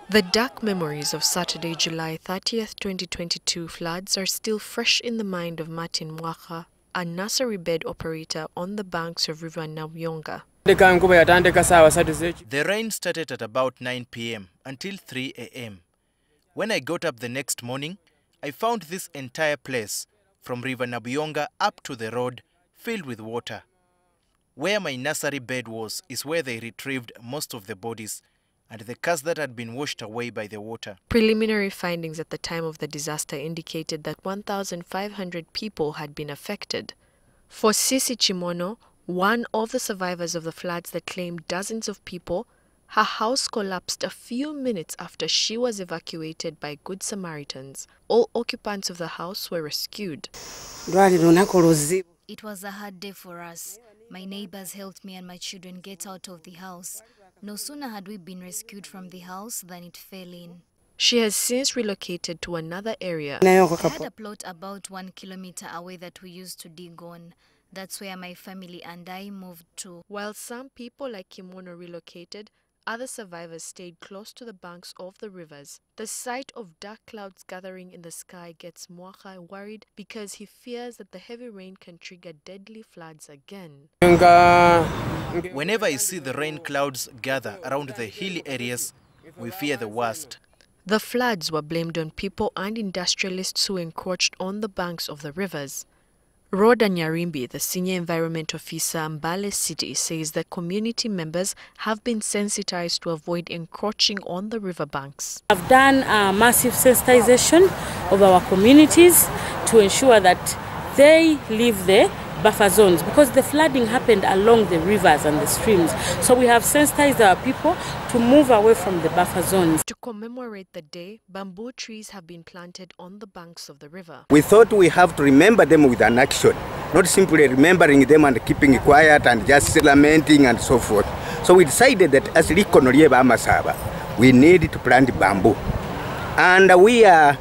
The dark memories of Saturday, July 30th, 2022 floods are still fresh in the mind of Martin Mwaka, a nursery bed operator on the banks of River Nabuyonga. The rain started at about 9 p.m. until 3 a.m. When I got up the next morning, I found this entire place, from River Nabuyonga up to the road, filled with water. Where my nursery bed was is where they retrieved most of the bodies and the cars that had been washed away by the water. Preliminary findings at the time of the disaster indicated that 1,500 people had been affected. For Sisi Chimono, one of the survivors of the floods that claimed dozens of people, her house collapsed a few minutes after she was evacuated by Good Samaritans. All occupants of the house were rescued. It was a hard day for us. My neighbors helped me and my children get out of the house. No sooner had we been rescued from the house than it fell in. She has since relocated to another area. I had a plot about 1 kilometer away that we used to dig on. That's where my family and I moved to. While some people like Kimono relocated, other survivors stayed close to the banks of the rivers. The sight of dark clouds gathering in the sky gets Mwaka worried because he fears that the heavy rain can trigger deadly floods again. Whenever I see the rain clouds gather around the hilly areas, we fear the worst. The floods were blamed on people and industrialists who encroached on the banks of the rivers. Rhoda Nyarimbi, the senior environment officer at Mbale City, says that community members have been sensitized to avoid encroaching on the riverbanks. I've done a massive sensitization of our communities to ensure that they leave the buffer zones because the flooding happened along the rivers and the streams. So we have sensitized our people to move away from the buffer zones. To commemorate the day, bamboo trees have been planted on the banks of the river. We thought we have to remember them with an action, not simply remembering them and keeping quiet and just lamenting and so forth. So we decided that as we need to plant bamboo. And we are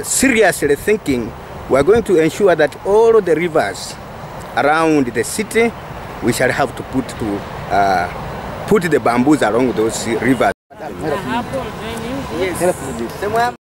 seriously thinking we are going to ensure that all the rivers around the city, we shall have to put the bamboos along those rivers.